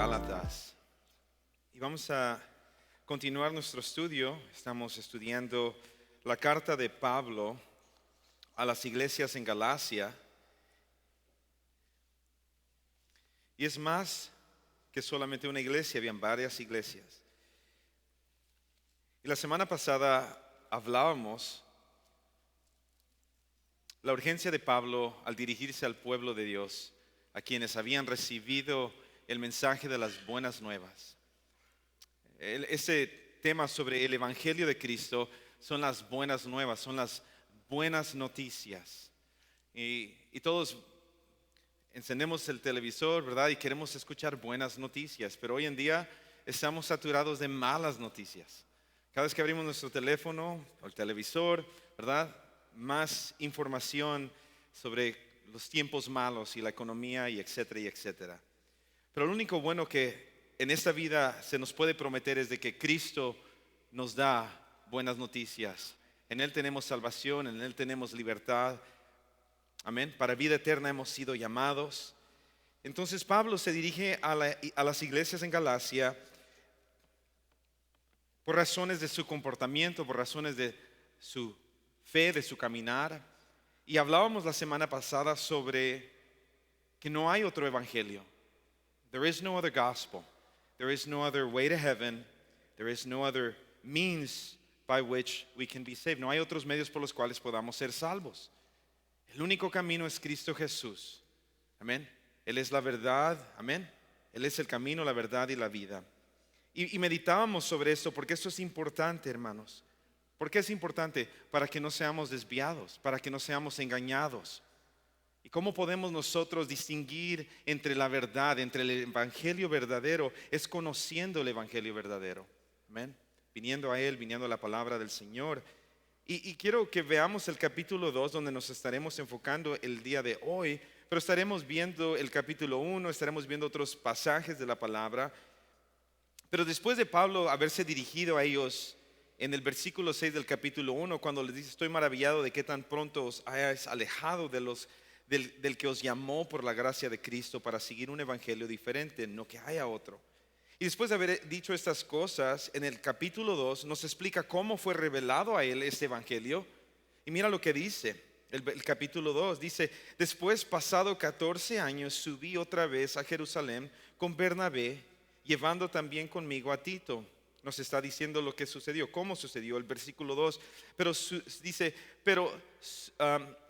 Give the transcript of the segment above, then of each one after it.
Gálatas y vamos a continuar nuestro estudio. Estamos estudiando la carta de Pablo a las iglesias en Galacia y es más que solamente una iglesia, habían varias iglesias. Y la semana pasada hablábamos la urgencia de Pablo al dirigirse al pueblo de Dios, a quienes habían recibido el mensaje de las buenas nuevas. Ese tema sobre el Evangelio de Cristo son las buenas nuevas, son las buenas noticias. Y todos encendemos el televisor, ¿verdad? Y queremos escuchar buenas noticias, pero hoy en día estamos saturados de malas noticias. Cada vez que abrimos nuestro teléfono o el televisor, ¿verdad? Más información sobre los tiempos malos y la economía y etcétera y etcétera. Pero lo único bueno que en esta vida se nos puede prometer es de que Cristo nos da buenas noticias. En Él tenemos salvación, en Él tenemos libertad. Amén. Para vida eterna hemos sido llamados. Entonces Pablo se dirige a las iglesias en Galacia por razones de su comportamiento, por razones de su fe, de su caminar. Y hablábamos la semana pasada sobre que no hay otro evangelio. There is no other gospel. There is no other way to heaven. There is no other means by which we can be saved. No hay otros medios por los cuales podamos ser salvos. El único camino es Cristo Jesús. Amén. Él es la verdad. Amén. Él es el camino, la verdad y la vida. Y meditábamos sobre esto porque esto es importante, hermanos. ¿Por qué es importante? Para que no seamos desviados, para que no seamos engañados. ¿Y cómo podemos nosotros distinguir entre la verdad, entre el evangelio verdadero? Es conociendo el evangelio verdadero. Amén. Viniendo a Él, viniendo a la palabra del Señor. Y quiero que veamos el capítulo 2, donde nos estaremos enfocando el día de hoy. Pero estaremos viendo el capítulo 1, estaremos viendo otros pasajes de la palabra. Pero después de Pablo haberse dirigido a ellos en el versículo 6 del capítulo 1, cuando les dice: estoy maravillado de que tan pronto os hayáis alejado del que os llamó por la gracia de Cristo para seguir un evangelio diferente, no que haya otro. Y después de haber dicho estas cosas, en el capítulo 2 nos explica cómo fue revelado a él este evangelio. Y mira lo que dice el capítulo 2, dice: después, pasado 14 años, subí otra vez a Jerusalén con Bernabé, llevando también conmigo a Tito. Nos está diciendo lo que sucedió, cómo sucedió el versículo 2. Pero dice: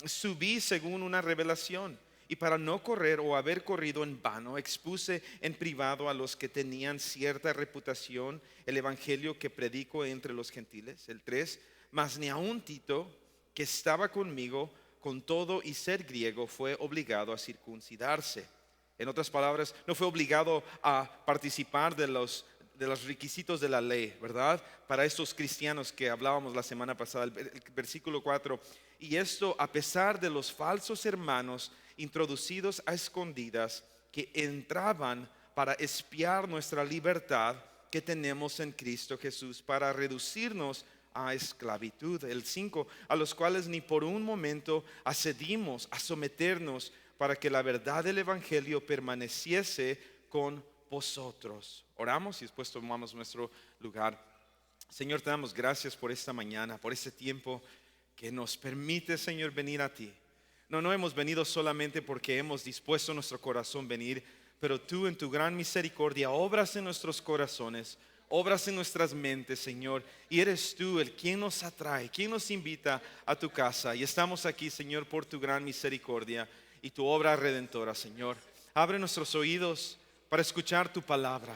subí según una revelación, y para no correr o haber corrido en vano, expuse en privado a los que tenían cierta reputación el evangelio que predico entre los gentiles. El 3, mas ni aun Tito, que estaba conmigo, con todo y ser griego, fue obligado a circuncidarse. En otras palabras, no fue obligado a participar de los requisitos de la ley, ¿verdad? Para estos cristianos que hablábamos la semana pasada, el versículo 4. Y esto a pesar de los falsos hermanos introducidos a escondidas que entraban para espiar nuestra libertad que tenemos en Cristo Jesús, para reducirnos a esclavitud. El 5, a los cuales ni por un momento accedimos a someternos, para que la verdad del evangelio permaneciese con vosotros. Oramos y después tomamos nuestro lugar. Señor, te damos gracias por esta mañana, por este tiempo que nos permite, Señor, venir a ti. No hemos venido solamente porque hemos dispuesto nuestro corazón venir, pero tú en tu gran misericordia obras en nuestros corazones, obras en nuestras mentes, Señor, y eres tú el quien nos atrae, quien nos invita a tu casa. Y estamos aquí, Señor, por tu gran misericordia y tu obra redentora, Señor. Abre nuestros oídos para escuchar tu palabra.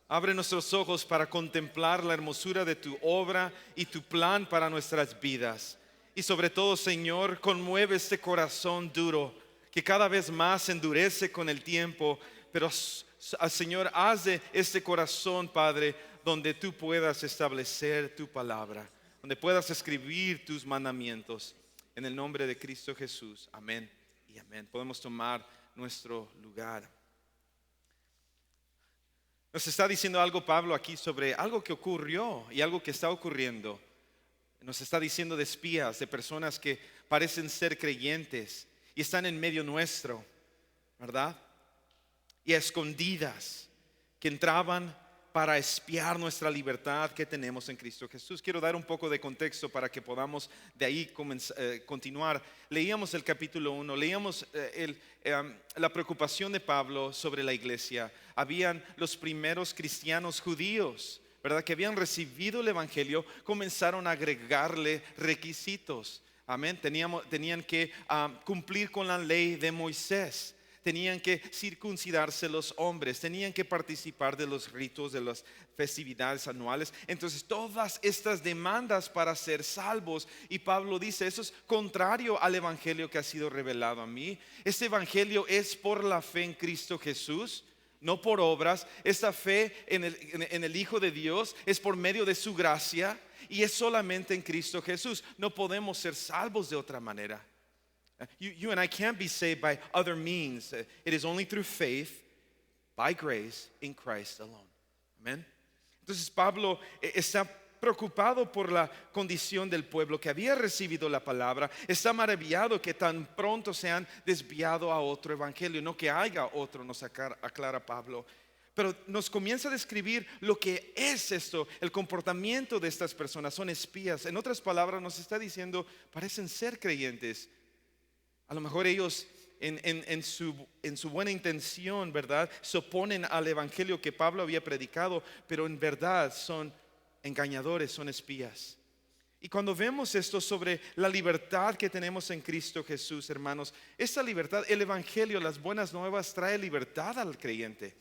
Abre nuestros ojos para contemplar la hermosura de tu obra y tu plan para nuestras vidas. Y sobre todo, Señor, conmueve este corazón duro que cada vez más se endurece con el tiempo. Pero, Señor, haz de este corazón, Padre, donde tú puedas establecer tu palabra, donde puedas escribir tus mandamientos. En el nombre de Cristo Jesús. Amén y amén. Podemos tomar nuestro lugar. Nos está diciendo algo Pablo aquí sobre algo que ocurrió y algo que está ocurriendo. Nos está diciendo de espías, de personas que parecen ser creyentes y están en medio nuestro, ¿verdad? Y a escondidas, que entraban para espiar nuestra libertad que tenemos en Cristo Jesús. Quiero dar un poco de contexto para que podamos de ahí continuar. Leíamos el capítulo 1, leíamos la preocupación de Pablo sobre la iglesia. Habían los primeros cristianos judíos, ¿verdad?, que habían recibido el evangelio, comenzaron a agregarle requisitos. Amén. Tenían que cumplir con la ley de Moisés. Tenían que circuncidarse los hombres, tenían que participar de los ritos, de las festividades anuales. Entonces todas estas demandas para ser salvos, y Pablo dice, eso es contrario al evangelio que ha sido revelado a mí. Este evangelio es por la fe en Cristo Jesús, no por obras. Esta fe en el Hijo de Dios es por medio de su gracia, y es solamente en Cristo Jesús. No podemos ser salvos de otra manera. You and I can't be saved by other means. It is only through faith, by grace, in Christ alone. Amen. Entonces Pablo está preocupado por la condición del pueblo que había recibido la palabra. Está maravillado que tan pronto se han desviado a otro evangelio, no que haya otro, nos aclara Pablo. Pero nos comienza a describir lo que es esto, el comportamiento de estas personas. Son espías. En otras palabras, nos está diciendo, parecen ser creyentes. A lo mejor ellos en su buena intención, ¿verdad?, se oponen al evangelio que Pablo había predicado, pero en verdad son engañadores, son espías. Y cuando vemos esto sobre la libertad que tenemos en Cristo Jesús, hermanos, esta libertad, el evangelio, las buenas nuevas, trae libertad al creyente.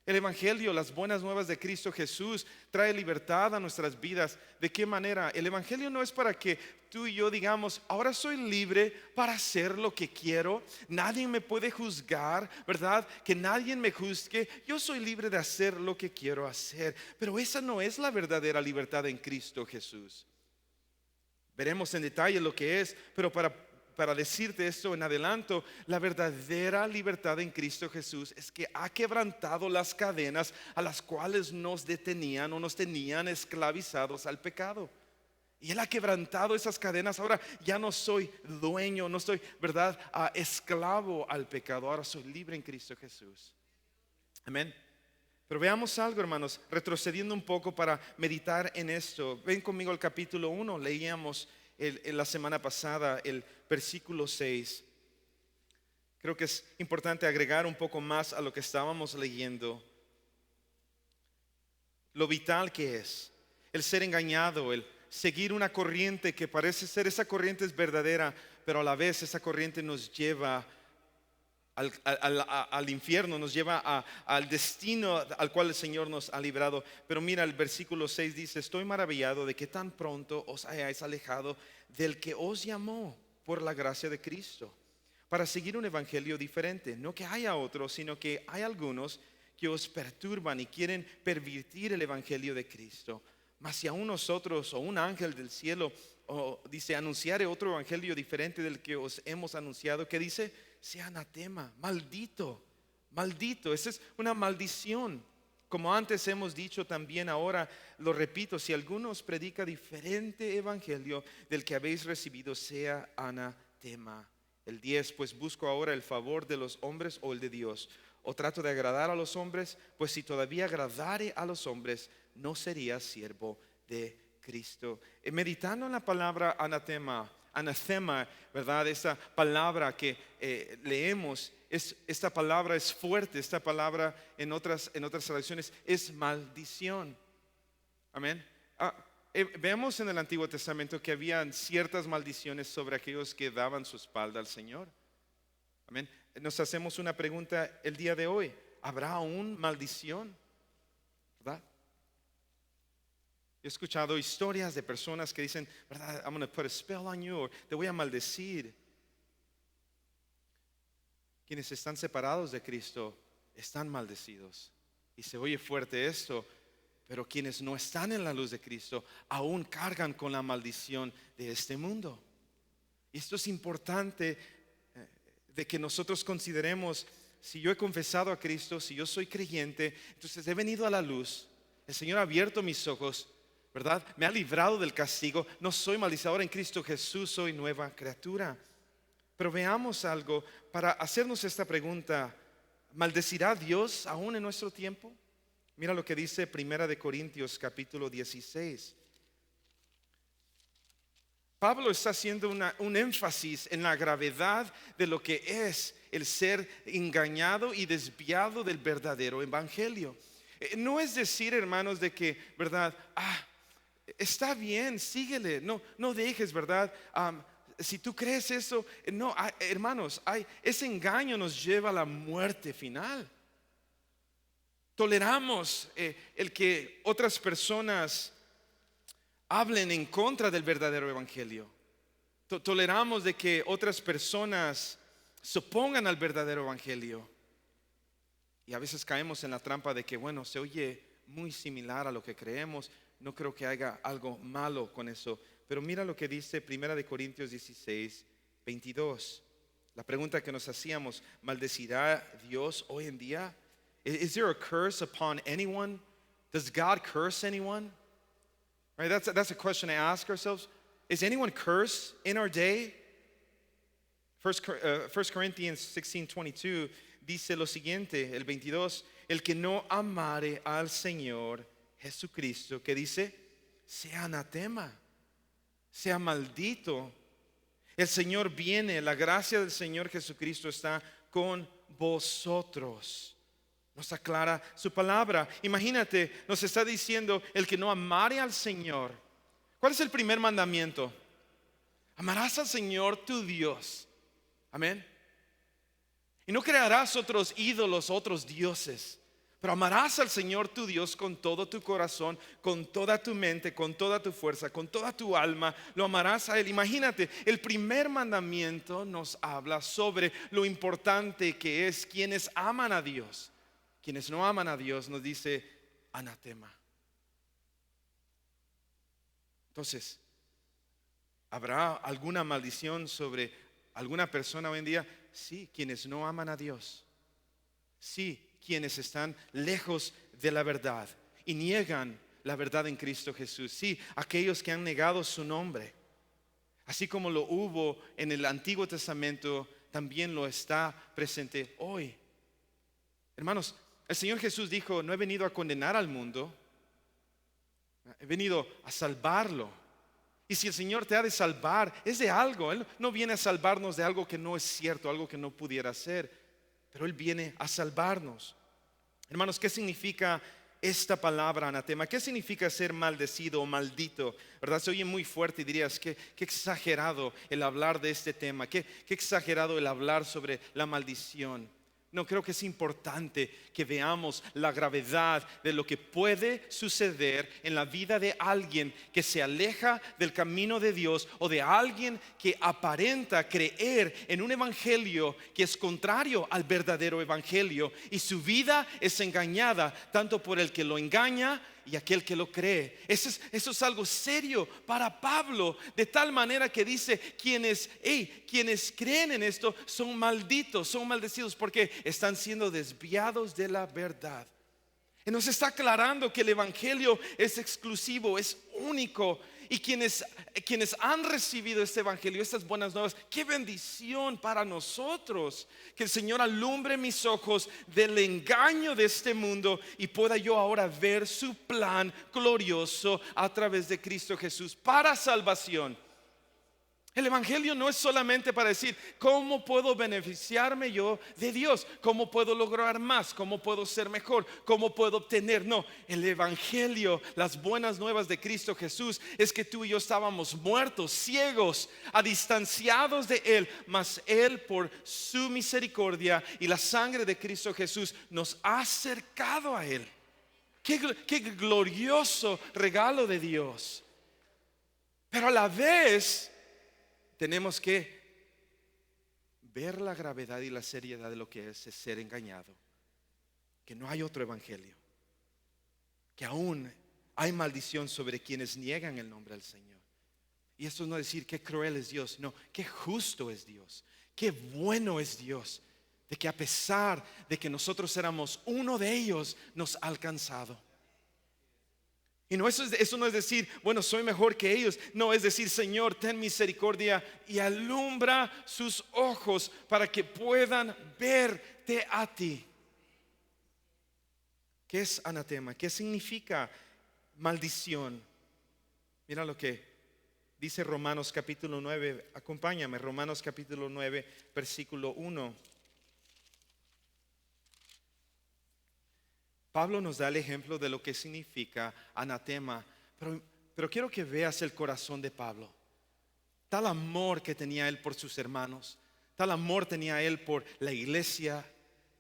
El evangelio, las buenas nuevas de Cristo Jesús, trae libertad a nuestras vidas. ¿De qué manera? El evangelio no es para que tú y yo digamos, ahora soy libre para hacer lo que quiero, nadie me puede juzgar, ¿verdad? Que nadie me juzgue, yo soy libre de hacer lo que quiero hacer. Pero esa no es la verdadera libertad en Cristo Jesús. Veremos en detalle lo que es, pero para decirte esto en adelanto, la verdadera libertad en Cristo Jesús es que ha quebrantado las cadenas a las cuales nos detenían o nos tenían esclavizados al pecado. Y Él ha quebrantado esas cadenas. Ahora ya no soy dueño, no soy, ¿verdad?, esclavo al pecado. Ahora soy libre en Cristo Jesús. Amén. Pero veamos algo, hermanos, retrocediendo un poco para meditar en esto. Ven conmigo al capítulo 1, leíamos en la semana pasada el versículo 6. Creo que es importante agregar un poco más a lo que estábamos leyendo. Lo vital que es el ser engañado, el seguir una corriente que parece ser, esa corriente es verdadera, pero a la vez esa corriente nos lleva al infierno, nos lleva al destino al cual el Señor nos ha librado. Pero mira, el versículo 6 dice, estoy maravillado de que tan pronto os hayáis alejado del que os llamó por la gracia de Cristo, para seguir un evangelio diferente. No que haya otro, sino que hay algunos que os perturban y quieren pervertir el evangelio de Cristo. Mas si aún nosotros o un ángel del cielo dice, anunciare otro evangelio diferente del que os hemos anunciado, ¿qué dice? Sea anatema, maldito, maldito. Esa es una maldición. Como antes hemos dicho también, ahora lo repito, si alguno os predica diferente evangelio del que habéis recibido, sea anatema. El 10, pues busco ahora el favor de los hombres o el de Dios, o trato de agradar a los hombres, pues si todavía agradare a los hombres, no sería siervo de Cristo. Meditando en la palabra anatema, ¿verdad? Esta palabra que leemos, esta palabra es fuerte. Esta palabra en otras traducciones es maldición. Amén. Vemos en el Antiguo Testamento que habían ciertas maldiciones sobre aquellos que daban su espalda al Señor. Amén. Nos hacemos una pregunta el día de hoy: ¿habrá aún maldición? ¿Verdad? He escuchado historias de personas que dicen, ¿verdad? I'm going to put a spell on you, o te voy a maldecir. Quienes están separados de Cristo están maldecidos. Y se oye fuerte esto, pero quienes no están en la luz de Cristo aún cargan con la maldición de este mundo. Y esto es importante de que nosotros consideremos: si yo he confesado a Cristo, si yo soy creyente, entonces he venido a la luz, el Señor ha abierto mis ojos, ¿verdad? Me ha librado del castigo, no soy maldecido, ahora en Cristo Jesús soy nueva criatura. Pero veamos algo para hacernos esta pregunta: ¿maldecirá Dios aún en nuestro tiempo? Mira lo que dice Primera de Corintios capítulo 16. Pablo está haciendo un énfasis en la gravedad de lo que es el ser engañado y desviado del verdadero evangelio. No es decir, hermanos, de que, ¿verdad? Está bien, síguele, no dejes, ¿verdad? Si tú crees eso, no, hermanos, ese engaño nos lleva a la muerte final. Toleramos el que otras personas hablen en contra del verdadero evangelio. Toleramos de que otras personas se opongan al verdadero evangelio. Y a veces caemos en la trampa de que, bueno, se oye muy similar a lo que creemos. No creo que haya algo malo con eso. Pero mira lo que dice Primera de Corintios 16, 22. La pregunta que nos hacíamos: ¿maldecirá Dios hoy en día? Is there a curse upon anyone? Does God curse anyone? Right, that's a question to ask ourselves. Is anyone cursed in our day? 1 Corinthians 16:22 dice lo siguiente, el 22: el que no amare al Señor Jesucristo, que dice, sea anatema, sea maldito. El Señor viene, la gracia del Señor Jesucristo está con vosotros. Nos aclara su palabra. Imagínate, nos está diciendo el que no amare al Señor. ¿Cuál es el primer mandamiento? Amarás al Señor tu Dios. Amén. Y no crearás otros ídolos, otros dioses, pero amarás al Señor tu Dios con todo tu corazón, con toda tu mente, con toda tu fuerza, con toda tu alma. Lo amarás a Él. Imagínate, el primer mandamiento nos habla sobre lo importante que es quienes aman a Dios. Quienes no aman a Dios, nos dice anatema. Entonces, ¿habrá alguna maldición sobre alguna persona hoy en día? Sí, quienes no aman a Dios. Sí, quienes están lejos de la verdad y niegan la verdad en Cristo Jesús. Sí, aquellos que han negado su nombre. Así como lo hubo en el Antiguo Testamento, también lo está presente hoy. Hermanos, el Señor Jesús dijo: no he venido a condenar al mundo, he venido a salvarlo. Y si el Señor te ha de salvar, es de algo. Él no viene a salvarnos de algo que no es cierto, algo que no pudiera ser, pero Él viene a salvarnos. Hermanos, ¿qué significa esta palabra anatema? ¿Qué significa ser maldecido o maldito? ¿Verdad? Se oye muy fuerte y dirías, qué exagerado el hablar de este tema, qué exagerado el hablar sobre la maldición. No, creo que es importante que veamos la gravedad de lo que puede suceder en la vida de alguien que se aleja del camino de Dios, o de alguien que aparenta creer en un evangelio que es contrario al verdadero evangelio, y su vida es engañada tanto por el que lo engaña y aquel que lo cree. Eso es algo serio para Pablo, de tal manera que dice: quienes creen en esto son malditos, son maldecidos, porque están siendo desviados de la verdad. Y nos está aclarando que el evangelio es exclusivo, es único. Y quienes han recibido este evangelio, estas buenas nuevas, qué bendición para nosotros. Que el Señor alumbre mis ojos del engaño de este mundo y pueda yo ahora ver su plan glorioso a través de Cristo Jesús para salvación. El evangelio no es solamente para decir: ¿cómo puedo beneficiarme yo de Dios? ¿Cómo puedo lograr más? ¿Cómo puedo ser mejor? ¿Cómo puedo obtener? No, el evangelio, las buenas nuevas de Cristo Jesús, es que tú y yo estábamos muertos, ciegos, distanciados de Él, mas Él, por su misericordia y la sangre de Cristo Jesús, nos ha acercado a Él. Qué glorioso regalo de Dios. Pero a la vez tenemos que ver la gravedad y la seriedad de lo que es ser engañado. Que no hay otro evangelio. Que aún hay maldición sobre quienes niegan el nombre del Señor. Y esto no es decir qué cruel es Dios. No, qué justo es Dios. Qué bueno es Dios. De que a pesar de que nosotros éramos uno de ellos, nos ha alcanzado. Y no, eso no es decir, bueno, soy mejor que ellos. No, es decir: Señor, ten misericordia y alumbra sus ojos para que puedan verte a ti. ¿Qué es anatema? ¿Qué significa maldición? Mira lo que dice Romanos capítulo 9. Acompáñame, Romanos capítulo 9, versículo 1. Pablo nos da el ejemplo de lo que significa anatema, pero quiero que veas el corazón de Pablo. Tal amor que tenía él por sus hermanos, tal amor tenía él por la iglesia,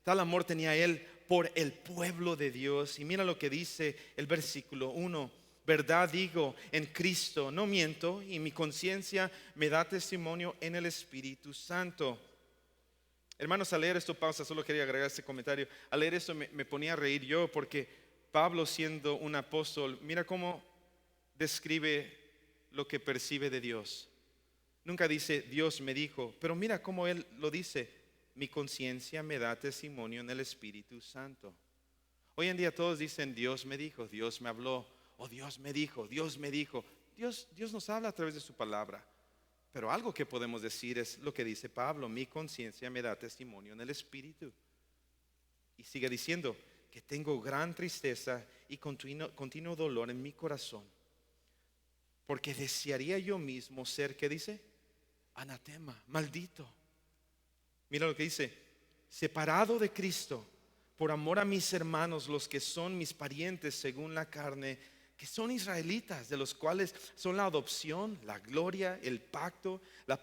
tal amor tenía él por el pueblo de Dios. Y mira lo que dice el versículo 1. Verdad digo en Cristo, no miento, y mi conciencia me da testimonio en el Espíritu Santo. Hermanos, al leer esto, pausa, solo quería agregar este comentario. Al leer esto me ponía a reír yo, porque Pablo, siendo un apóstol, mira cómo describe lo que percibe de Dios. Nunca dice Dios me dijo, pero mira cómo él lo dice: mi conciencia me da testimonio en el Espíritu Santo. Hoy en día todos dicen Dios me dijo, Dios me habló, o Dios me dijo, Dios me dijo. Dios nos habla a través de su palabra. Pero algo que podemos decir es lo que dice Pablo: mi conciencia me da testimonio en el Espíritu. Y sigue diciendo que tengo gran tristeza y continuo dolor en mi corazón, porque desearía yo mismo ser, ¿qué dice? Anatema, maldito. Mira lo que dice: separado de Cristo, por amor a mis hermanos, los que son mis parientes según la carne, que son israelitas, de los cuales son la adopción, la gloria, el pacto, la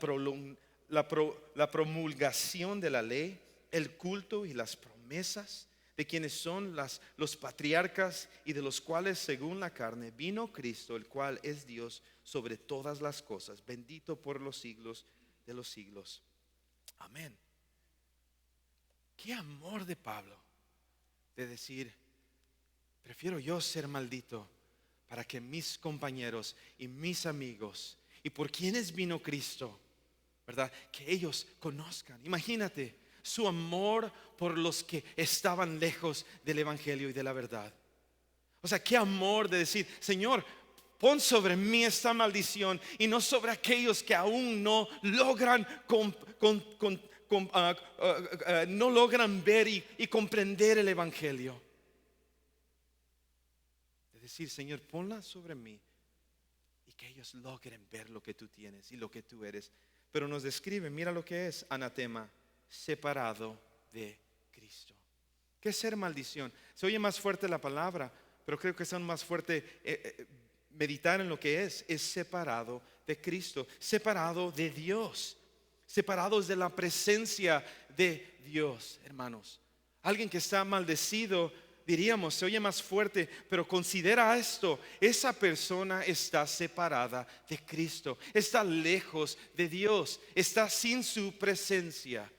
promulgación de la ley, el culto y las promesas, de quienes son los patriarcas, y de los cuales según la carne vino Cristo, el cual es Dios sobre todas las cosas, bendito por los siglos de los siglos. Amén. Qué amor de Pablo, de decir: prefiero yo ser maldito para que mis compañeros y mis amigos, y por quienes vino Cristo, ¿verdad?, que ellos conozcan. Imagínate su amor por los que estaban lejos del evangelio y de la verdad. O sea, qué amor de decir: Señor, pon sobre mí esta maldición, y no sobre aquellos que aún no logran no logran ver y comprender el evangelio. De decir: Señor, ponla sobre mí, y que ellos logren ver lo que tú tienes y lo que tú eres. Pero nos describe, mira lo que es anatema: separado de Cristo. ¿Qué es ser maldición? Se oye más fuerte la palabra, pero creo que es aún más fuerte meditar en lo que es separado de Cristo, separado de Dios, separados de la presencia de Dios, hermanos. Alguien que está maldecido, diríamos, se oye más fuerte, pero considera esto: esa persona está separada de Cristo, está lejos de Dios, está sin su presencia.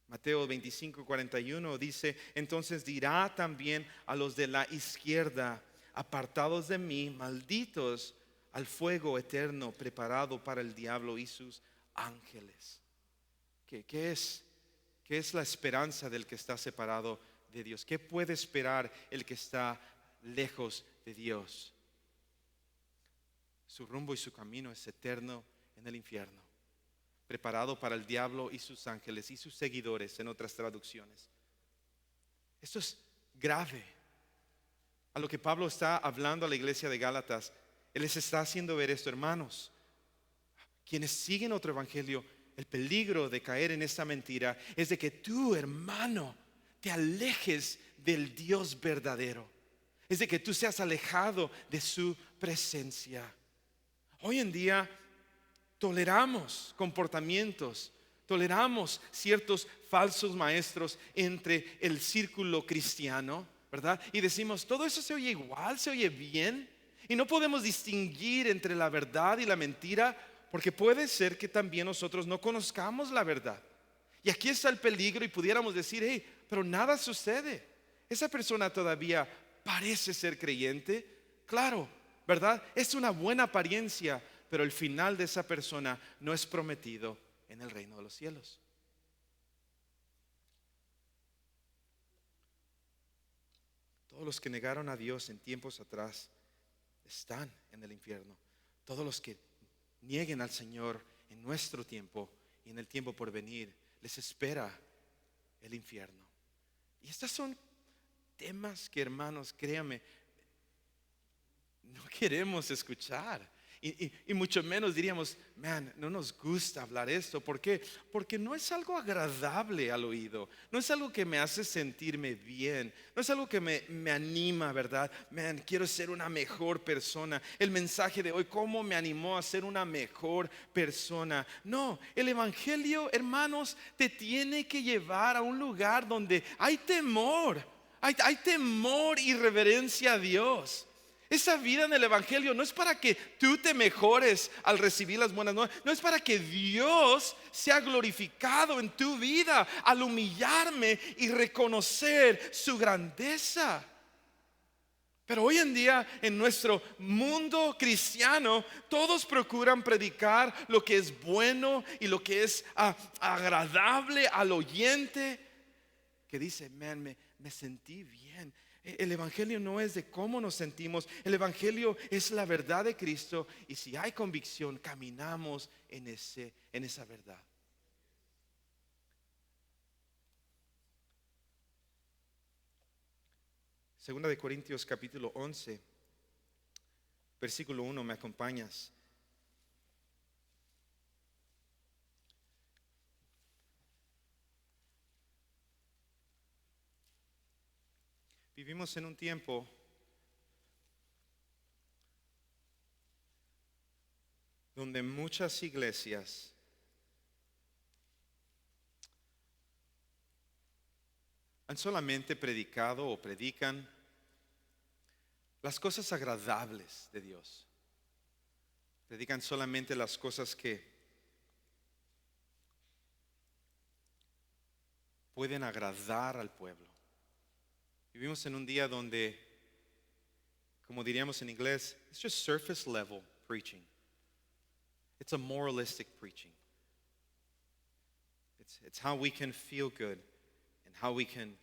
Mateo 25:41 dice: entonces dirá también a los de la izquierda: apartados de mí, malditos, al fuego eterno preparado para el diablo y sus ángeles. ¿Qué es la esperanza del que está separado de Dios? ¿Qué puede esperar el que está lejos de Dios? Su rumbo y su camino es eterno en el infierno, preparado para el diablo y sus ángeles y sus seguidores, en otras traducciones. Esto es grave. A lo que Pablo está hablando a la iglesia de Gálatas, él les está haciendo ver esto: hermanos, quienes siguen otro evangelio, el peligro de caer en esta mentira es de que tú, hermano, te alejes del Dios verdadero, es de que tú seas alejado de su presencia. Hoy en día toleramos comportamientos, toleramos ciertos falsos maestros entre el círculo cristiano, ¿verdad? Y decimos: todo eso se oye igual, se oye bien, y no podemos distinguir entre la verdad y la mentira, porque puede ser que también nosotros no conozcamos la verdad. Y aquí está el peligro, y pudiéramos decir: hey, pero nada sucede, esa persona todavía parece ser creyente. Claro, ¿verdad? Es una buena apariencia, pero el final de esa persona no es prometido en el reino de los cielos. Todos los que negaron a Dios en tiempos atrás están en el infierno. Todos los que nieguen al Señor en nuestro tiempo y en el tiempo por venir, les espera el infierno. Y estas son temas que, hermanos, créanme, no queremos escuchar. Y mucho menos diríamos, man, no nos gusta hablar esto. ¿Por qué? Porque no es algo agradable al oído. No es algo que me hace sentirme bien. No es algo que me anima, ¿verdad? Man, quiero ser una mejor persona. El mensaje de hoy, ¿cómo me animó a ser una mejor persona? No, el evangelio, hermanos, te tiene que llevar a un lugar donde hay temor. Hay temor y reverencia a Dios. Esa vida en el evangelio no es para que tú te mejores al recibir las buenas nuevas. No es para que Dios sea glorificado en tu vida al humillarme y reconocer su grandeza. Pero hoy en día en nuestro mundo cristiano todos procuran predicar lo que es bueno y lo que es agradable al oyente, que dice, man, me sentí bien. El evangelio no es de cómo nos sentimos. El evangelio es la verdad de Cristo. Y si hay convicción, caminamos en esa verdad. Segunda de Corintios capítulo 11, versículo 1, ¿me acompañas? Vivimos en un tiempo donde muchas iglesias han solamente predicado o predican las cosas agradables de Dios. Predican solamente las cosas que pueden agradar al pueblo. Vivimos en un día donde, como diríamos en inglés, it's just surface level preaching. It's a moralistic preaching. It's how we can feel good and how we can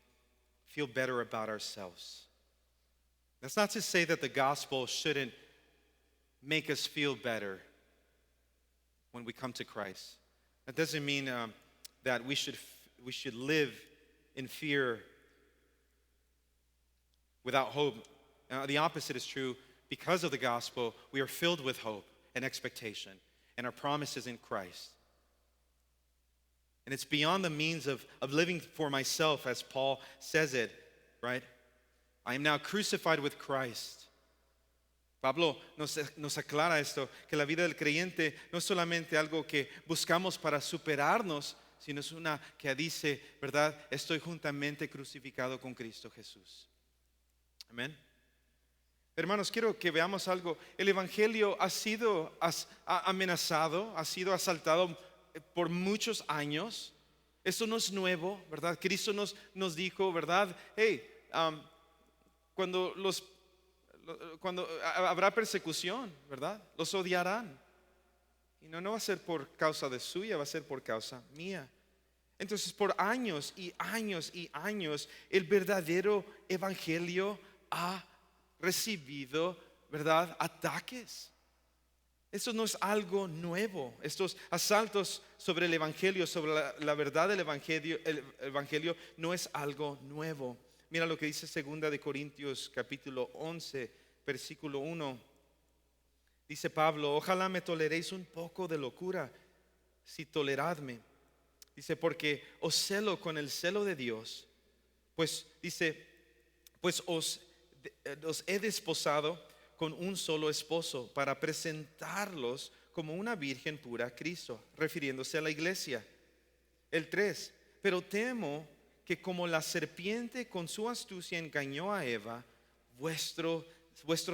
feel better about ourselves. That's not to say that the gospel shouldn't make us feel better when we come to Christ. That doesn't mean that we should live in fear without hope. The opposite is true. Because of the gospel, we are filled with hope and expectation, and our promise is in Christ. And it's beyond the means of living for myself, as Paul says it, right? I am now crucified with Christ. Pablo nos aclara esto, que la vida del creyente no es solamente algo que buscamos para superarnos, sino es una que dice, ¿verdad? Estoy juntamente crucificado con Cristo Jesús. Amén. Hermanos, quiero que veamos algo. El evangelio ha sido amenazado, ha sido asaltado por muchos años. Esto no es nuevo, ¿verdad? Cristo nos dijo, ¿verdad? Hey, cuando habrá persecución, ¿verdad? Los odiarán. Y no va a ser por causa de suya, va a ser por causa mía. Entonces, por años y años y años, el verdadero evangelio ha recibido, ¿verdad?, ataques. Eso no es algo nuevo. Estos asaltos sobre el evangelio, sobre la verdad del evangelio, el evangelio no es algo nuevo. Mira lo que dice segunda de Corintios capítulo 11, versículo 1. Dice Pablo, ojalá me toleréis un poco de locura, si toleradme. Dice, porque os celo con el celo de Dios, pues dice, pues os he desposado con un solo esposo para presentarlos como una virgen pura a Cristo, refiriéndose a la iglesia. El 3, pero temo que como la serpiente con su astucia engañó a Eva, vuestros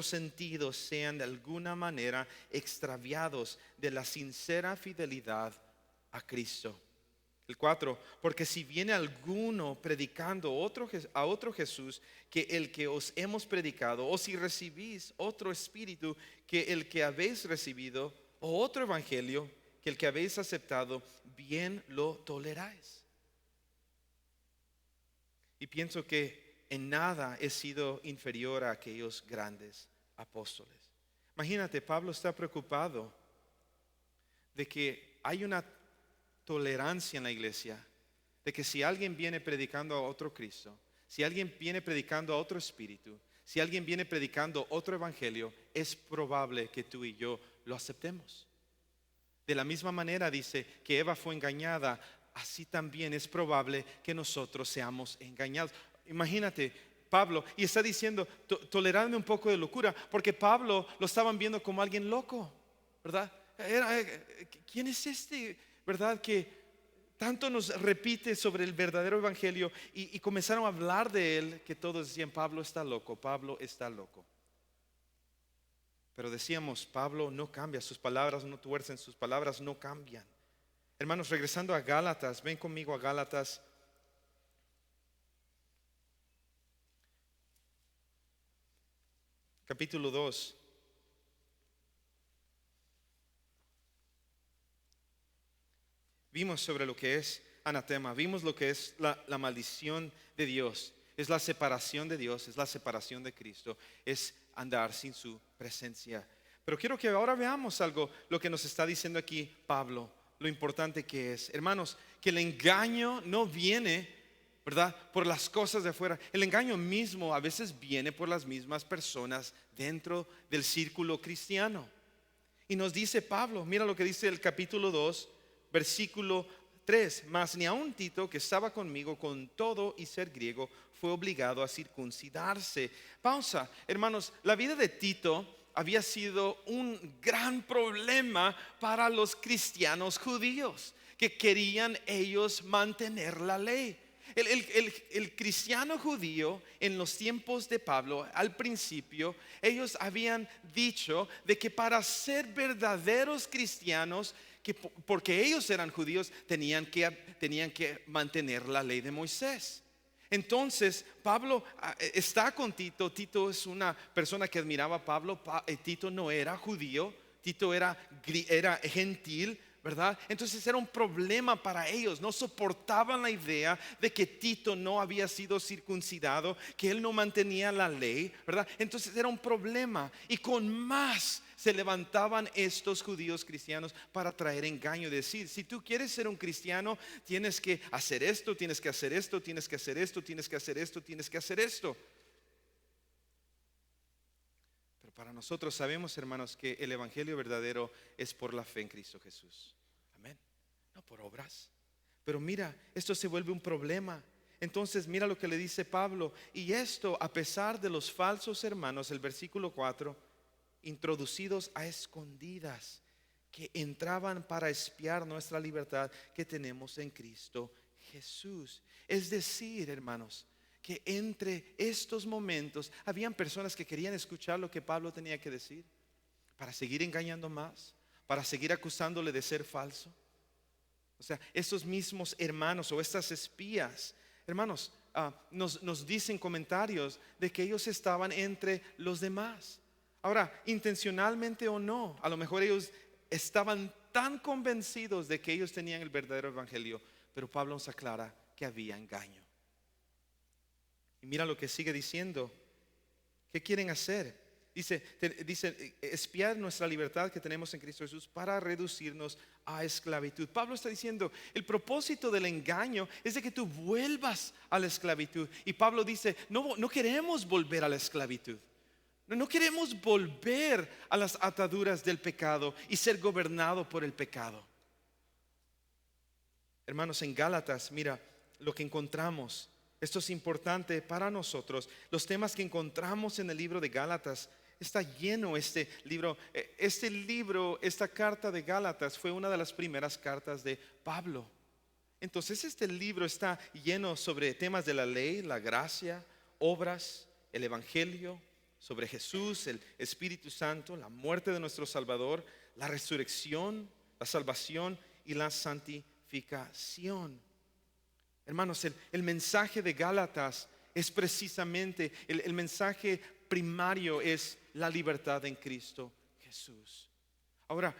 sentidos sean de alguna manera extraviados de la sincera fidelidad a Cristo. El 4, porque si viene alguno predicando a otro Jesús que el que os hemos predicado, o si recibís otro espíritu que el que habéis recibido, o otro evangelio que el que habéis aceptado, bien lo toleráis. Y pienso que en nada he sido inferior a aquellos grandes apóstoles. Imagínate, Pablo está preocupado de que hay una tolerancia en la iglesia, de que si alguien viene predicando a otro Cristo, Si alguien viene predicando a otro espíritu, si alguien viene predicando otro evangelio, es probable que tú y yo lo aceptemos. De la misma manera dice que Eva fue engañada, así también es probable que nosotros seamos engañados. Imagínate, Pablo, y está diciendo, toleradme un poco de locura, porque Pablo lo estaban viendo como alguien loco, ¿verdad? ¿Quién es este, verdad? Que tanto nos repite sobre el verdadero evangelio y comenzaron a hablar de él, que todos decían, Pablo está loco, Pablo está loco. Pero decíamos, Pablo no cambia, sus palabras no tuercen, sus palabras no cambian. Hermanos, regresando a Gálatas, ven conmigo a Gálatas. Capítulo 2. Vimos sobre lo que es anatema, vimos lo que es la maldición de Dios. Es la separación de Dios, es la separación de Cristo, es andar sin su presencia. Pero quiero que ahora veamos algo, lo que nos está diciendo aquí Pablo, lo importante que es. Hermanos, que el engaño no viene, ¿verdad?, por las cosas de afuera. El engaño mismo a veces viene por las mismas personas dentro del círculo cristiano. Y nos dice Pablo, mira lo que dice el capítulo 2, versículo 3: mas ni aun Tito, que estaba conmigo con todo y ser griego, fue obligado a circuncidarse. Pausa, hermanos, la vida de Tito había sido un gran problema para los cristianos judíos, que querían ellos mantener la ley. El cristiano judío en los tiempos de Pablo, al principio, ellos habían dicho de que para ser verdaderos cristianos, porque ellos eran judíos, tenían que mantener la ley de Moisés. Entonces Pablo está con Tito. Tito es una persona que admiraba a Pablo. Tito no era judío, Tito era gentil, ¿verdad? Entonces era un problema para ellos. No soportaban la idea de que Tito no había sido circuncidado, que él no mantenía la ley, ¿verdad? Entonces era un problema. Y con más se levantaban estos judíos cristianos para traer engaño, decir, si tú quieres ser un cristiano, tienes que hacer esto, tienes que hacer esto, tienes que hacer esto, tienes que hacer esto, tienes que hacer esto. Pero para nosotros sabemos, hermanos, que el evangelio verdadero es por la fe en Cristo Jesús. Amén. No por obras. Pero mira, esto se vuelve un problema. Entonces mira lo que le dice Pablo. Y esto a pesar de los falsos hermanos, el versículo 4, introducidos a escondidas, que entraban para espiar nuestra libertad que tenemos en Cristo Jesús. Es decir, hermanos, que entre estos momentos habían personas que querían escuchar lo que Pablo tenía que decir, para seguir engañando más, para seguir acusándole de ser falso. O sea, estos mismos hermanos o estas espías, hermanos, nos dicen comentarios de que ellos estaban entre los demás. Ahora, intencionalmente o no, a lo mejor ellos estaban tan convencidos de que ellos tenían el verdadero evangelio, pero Pablo nos aclara que había engaño. Y mira lo que sigue diciendo. ¿Qué quieren hacer? Dice, espiar nuestra libertad que tenemos en Cristo Jesús para reducirnos a esclavitud. Pablo está diciendo, el propósito del engaño es de que tú vuelvas a la esclavitud. Y Pablo dice, no queremos volver a la esclavitud. No queremos volver a las ataduras del pecado y ser gobernado por el pecado. Hermanos, en Gálatas, mira lo que encontramos. Esto es importante para nosotros. Los temas que encontramos en el libro de Gálatas, está lleno este libro. Esta carta de Gálatas fue una de las primeras cartas de Pablo. Entonces este libro está lleno sobre temas de la ley, la gracia, obras, el evangelio, sobre Jesús, el Espíritu Santo, la muerte de nuestro Salvador, la resurrección, la salvación y la santificación. Hermanos, el mensaje de Gálatas es precisamente, el mensaje primario es la libertad en Cristo Jesús. Ahora,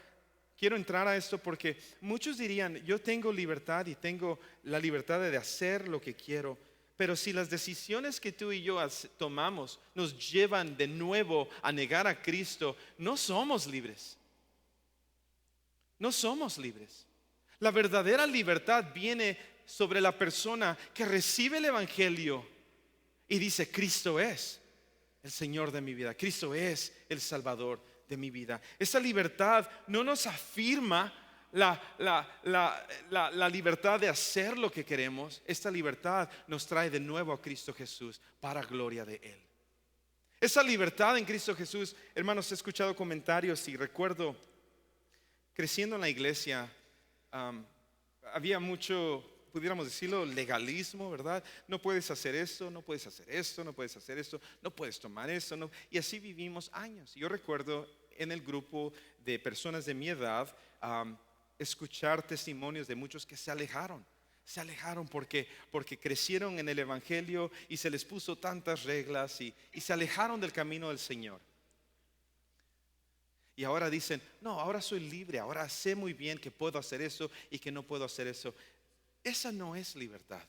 quiero entrar a esto porque muchos dirían, yo tengo libertad y tengo la libertad de hacer lo que quiero. Pero si las decisiones que tú y yo tomamos nos llevan de nuevo a negar a Cristo, no somos libres. No somos libres. La verdadera libertad viene sobre la persona que recibe el evangelio y dice, Cristo es el Señor de mi vida, Cristo es el Salvador de mi vida. Esa libertad no nos afirma la libertad de hacer lo que queremos. Esta libertad nos trae de nuevo a Cristo Jesús para gloria de Él. Esa libertad en Cristo Jesús, hermanos, he escuchado comentarios y recuerdo creciendo en la iglesia, había mucho, pudiéramos decirlo, legalismo, ¿verdad? No puedes hacer esto, no puedes hacer esto, no puedes hacer esto, no puedes tomar esto, no. Y así vivimos años. Yo recuerdo en el grupo de personas de mi edad escuchar testimonios de muchos que se alejaron porque crecieron en el Evangelio y se les puso tantas reglas y se alejaron del camino del Señor. Y ahora dicen, no, ahora soy libre, ahora sé muy bien que puedo hacer eso y que no puedo hacer eso. Esa no es libertad.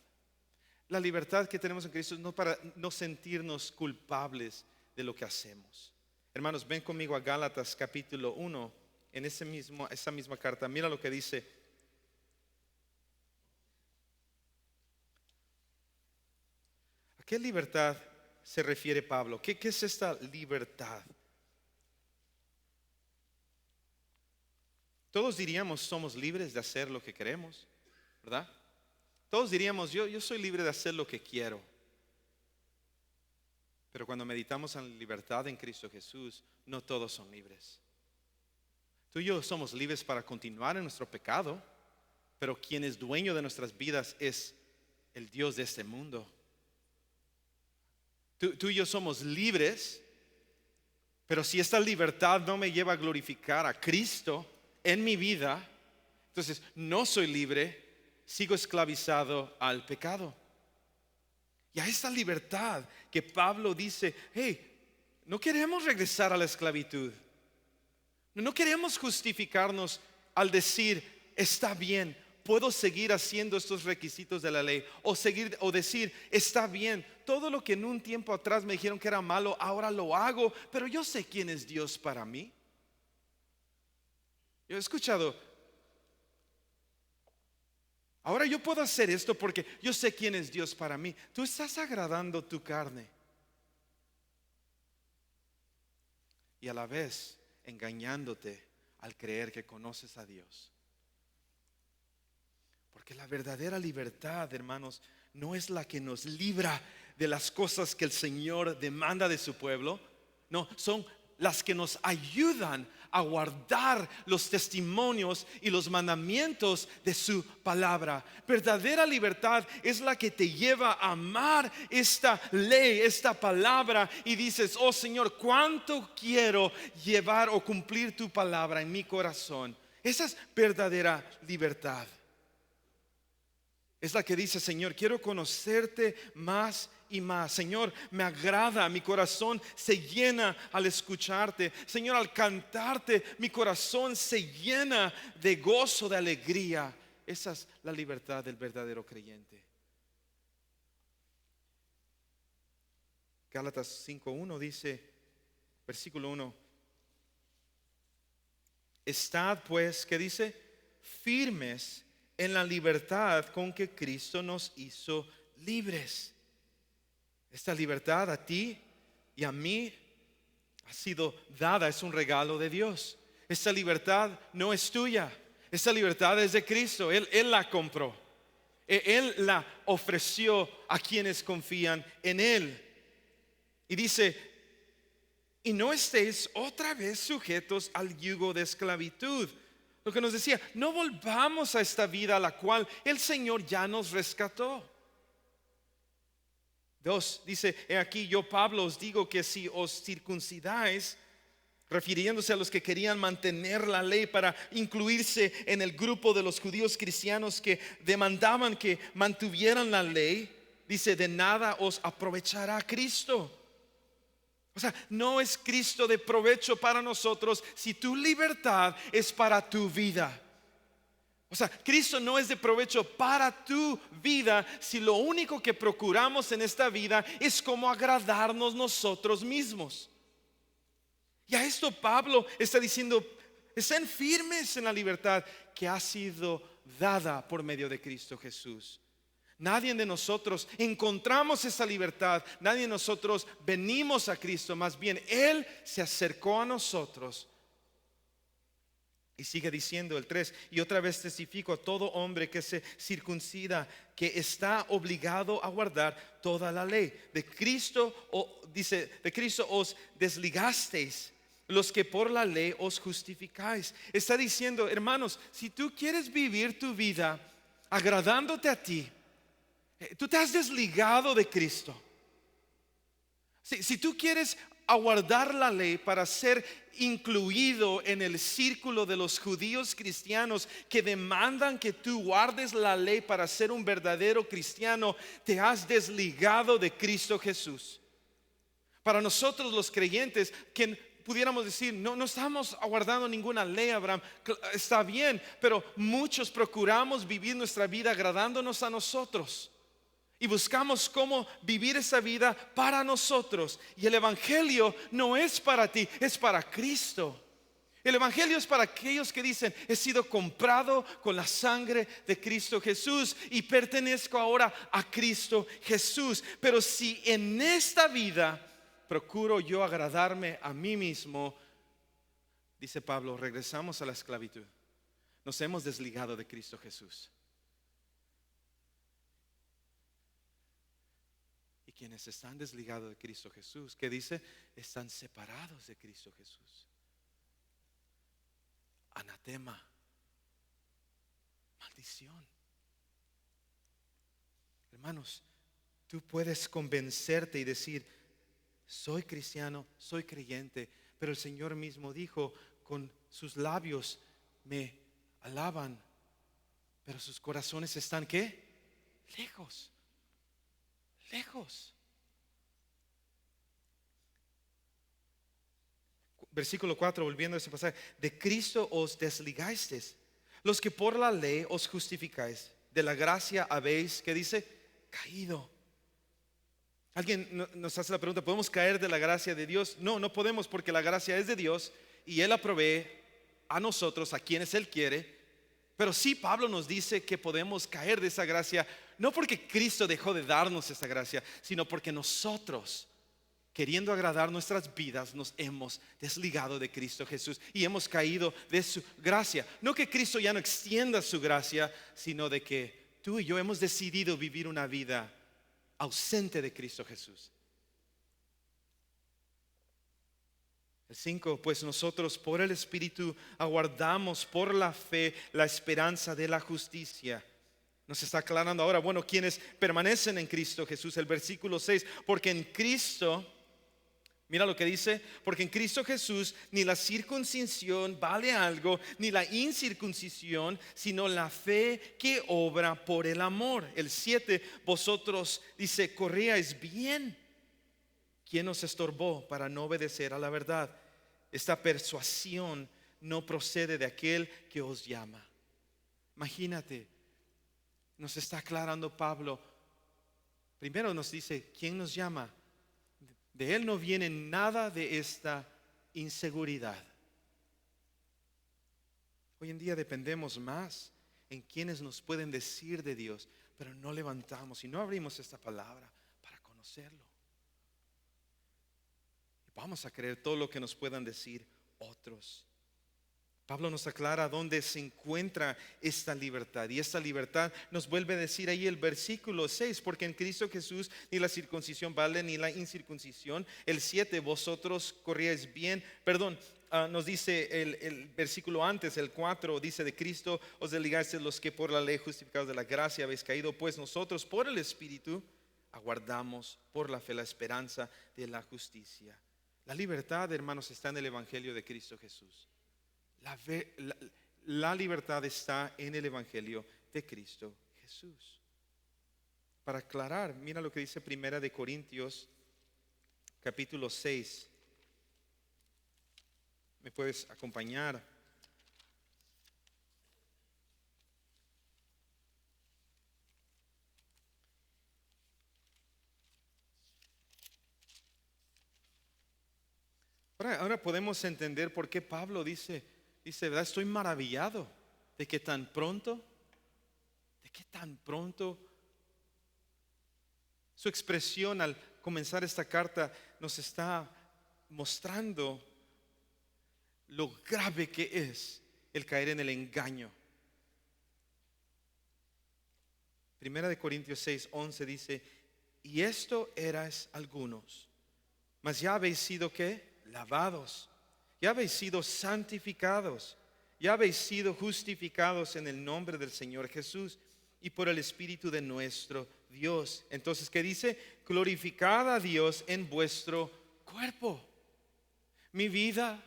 La libertad que tenemos en Cristo es no para no sentirnos culpables de lo que hacemos. Hermanos, ven conmigo a Gálatas capítulo 1, en esa misma carta. Mira lo que dice. ¿A qué libertad se refiere Pablo? ¿Qué es esta libertad? Todos diríamos somos libres de hacer lo que queremos, ¿verdad? Todos diríamos yo soy libre de hacer lo que quiero. Pero cuando meditamos en la libertad en Cristo Jesús, no todos son libres. Tú y yo somos libres para continuar en nuestro pecado, pero quien es dueño de nuestras vidas es el Dios de este mundo. Tú y yo somos libres, pero si esta libertad no me lleva a glorificar a Cristo en mi vida, entonces no soy libre, sigo esclavizado al pecado. Y a esta libertad que Pablo dice, hey, no queremos regresar a la esclavitud. No queremos justificarnos al decir, está bien, puedo seguir haciendo estos requisitos de la ley. O decir, está bien, todo lo que en un tiempo atrás me dijeron que era malo, ahora lo hago, pero yo sé quién es Dios para mí. Yo he escuchado, ahora yo puedo hacer esto porque yo sé quién es Dios para mí. Tú estás agradando tu carne y a la vez engañándote al creer que conoces a Dios. Porque la verdadera libertad, hermanos, no es la que nos libra de las cosas que el Señor demanda de su pueblo. No, son las que nos ayudan a guardar los testimonios y los mandamientos de su palabra. Verdadera libertad es la que te lleva a amar esta ley, esta palabra, y dices, oh Señor, cuánto quiero llevar o cumplir tu palabra en mi corazón. Esa es verdadera libertad. Es la que dice, Señor, quiero conocerte más y más. Señor, me agrada, mi corazón se llena al escucharte. Señor, al cantarte, mi corazón se llena de gozo, de alegría. Esa es la libertad del verdadero creyente. Gálatas 5:1 dice, versículo 1. Estad pues, ¿qué dice? Firmes en la libertad con que Cristo nos hizo libres. Esta libertad a ti y a mí ha sido dada, es un regalo de Dios. Esta libertad no es tuya, esta libertad es de Cristo. Él la compró, Él la ofreció a quienes confían en Él. Y dice, y no estéis otra vez sujetos al yugo de esclavitud. Lo que nos decía, no volvamos a esta vida a la cual el Señor ya nos rescató. 2, dice, he aquí yo Pablo os digo que si os circuncidáis, refiriéndose a los que querían mantener la ley para incluirse en el grupo de los judíos cristianos que demandaban que mantuvieran la ley, dice, de nada os aprovechará Cristo. O sea, no es Cristo de provecho para nosotros si tu libertad es para tu vida. O sea, Cristo no es de provecho para tu vida si lo único que procuramos en esta vida es cómo agradarnos nosotros mismos. Y a esto Pablo está diciendo, estén firmes en la libertad que ha sido dada por medio de Cristo Jesús. Nadie de nosotros encontramos esa libertad. Nadie de nosotros venimos a Cristo. Más bien, Él se acercó a nosotros. Y sigue diciendo el 3: y otra vez testifico a todo hombre que se circuncida, que está obligado a guardar toda la ley. De Cristo, dice, de Cristo os desligasteis, los que por la ley os justificáis. Está diciendo, hermanos, si tú quieres vivir tu vida agradándote a ti, tú te has desligado de Cristo. Si tú quieres aguardar la ley para ser incluido en el círculo de los judíos cristianos que demandan que tú guardes la ley para ser un verdadero cristiano, te has desligado de Cristo Jesús. Para nosotros los creyentes, que pudiéramos decir, no estamos aguardando ninguna ley, Abraham, está bien, pero muchos procuramos vivir nuestra vida agradándonos a nosotros. Y buscamos cómo vivir esa vida para nosotros. Y el evangelio no es para ti, es para Cristo. El evangelio es para aquellos que dicen, he sido comprado con la sangre de Cristo Jesús y pertenezco ahora a Cristo Jesús. Pero si en esta vida procuro yo agradarme a mí mismo, dice Pablo, regresamos a la esclavitud. Nos hemos desligado de Cristo Jesús. Quienes están desligados de Cristo Jesús, ¿qué dice? Están separados de Cristo Jesús. Anatema, maldición. Hermanos, tú puedes convencerte y decir, soy cristiano, soy creyente, pero el Señor mismo dijo, con sus labios me alaban, pero sus corazones están ¿qué? Lejos. Versículo 4, volviendo a ese pasaje: de Cristo os desligasteis, los que por la ley os justificáis, de la gracia habéis, ¿qué dice? Caído. Alguien nos hace la pregunta, ¿podemos caer de la gracia de Dios? No podemos, porque la gracia es de Dios y Él la provee a nosotros, a quienes Él quiere. Pero sí, Pablo nos dice que podemos caer de esa gracia, no porque Cristo dejó de darnos esa gracia, sino porque nosotros, queriendo agradar nuestras vidas, nos hemos desligado de Cristo Jesús y hemos caído de su gracia. No que Cristo ya no extienda su gracia, sino de que tú y yo hemos decidido vivir una vida ausente de Cristo Jesús. El 5, pues nosotros por el Espíritu aguardamos por la fe la esperanza de la justicia. Nos está aclarando ahora, bueno, quienes permanecen en Cristo Jesús. El versículo 6, porque en Cristo, mira lo que dice, porque en Cristo Jesús ni la circuncisión vale algo, ni la incircuncisión, sino la fe que obra por el amor. El 7, vosotros, dice, corríais bien. ¿Quién nos estorbó para no obedecer a la verdad? Esta persuasión no procede de aquel que os llama. Imagínate, nos está aclarando Pablo. Primero nos dice, ¿quién nos llama? De Él no viene nada de esta inseguridad. Hoy en día dependemos más en quienes nos pueden decir de Dios, pero no levantamos y no abrimos esta palabra para conocerlo. Vamos a creer todo lo que nos puedan decir otros. Pablo nos aclara dónde se encuentra esta libertad. Y esta libertad nos vuelve a decir ahí el versículo 6, porque en Cristo Jesús ni la circuncisión vale ni la incircuncisión. El 7, vosotros corríais bien. Nos dice el versículo antes, el 4, dice, de Cristo os desligasteis, los que por la ley justificados de la gracia habéis caído, pues nosotros por el Espíritu aguardamos por la fe la esperanza de la justicia. La libertad, hermanos, está en el Evangelio de Cristo Jesús. La libertad está en el Evangelio de Cristo Jesús. Para aclarar, mira lo que dice Primera de Corintios, capítulo 6. ¿Me puedes acompañar? Ahora podemos entender por qué Pablo dice, ¿verdad? Estoy maravillado de que tan pronto Su expresión al comenzar esta carta nos está mostrando lo grave que es el caer en el engaño. Primera de Corintios 6:11 dice: y esto erais algunos, mas ya habéis sido ¿qué? Lavados, ya habéis sido santificados, ya habéis sido justificados en el nombre del Señor Jesús y por el Espíritu de nuestro Dios. Entonces, ¿qué dice? Glorificad a Dios en vuestro cuerpo. Mi vida,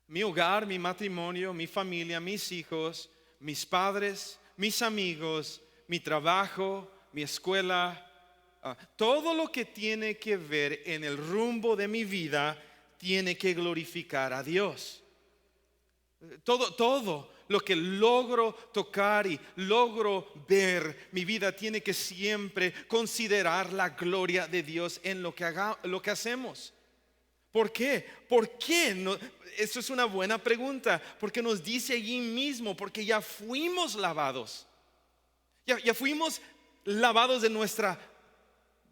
mi hogar, mi matrimonio, mi familia, mis hijos, mis padres, mis amigos, mi trabajo, mi escuela, todo lo que tiene que ver en el rumbo de mi vida tiene que glorificar a Dios. Todo lo que logro tocar y logro ver, mi vida tiene que siempre considerar la gloria de Dios en lo que hacemos. ¿Por qué? ¿Por qué? No, eso es una buena pregunta. Porque nos dice allí mismo, porque ya fuimos lavados. Ya fuimos lavados de nuestra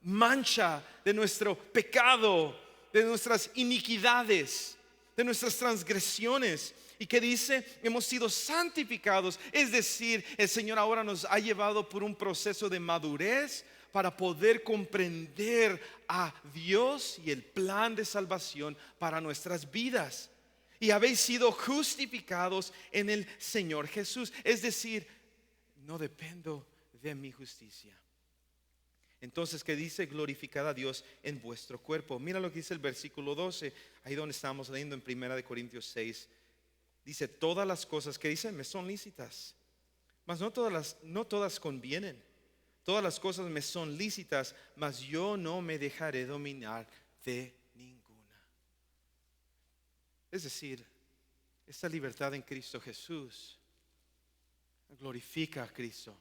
mancha, de nuestro pecado, de nuestras iniquidades, de nuestras transgresiones. ¿Y qué dice? Hemos sido santificados. Es decir, el Señor ahora nos ha llevado por un proceso de madurez para poder comprender a Dios y el plan de salvación para nuestras vidas. Y habéis sido justificados en el Señor Jesús. Es decir, no dependo de mi justicia. Entonces, ¿qué dice? Glorificad a Dios en vuestro cuerpo. Mira lo que dice el versículo 12, ahí donde estamos leyendo en Primera de Corintios 6. Dice: todas las cosas que dicen me son lícitas, mas no todas convienen. Todas las cosas me son lícitas, mas yo no me dejaré dominar de ninguna. Es decir, esta libertad en Cristo Jesús glorifica a Cristo.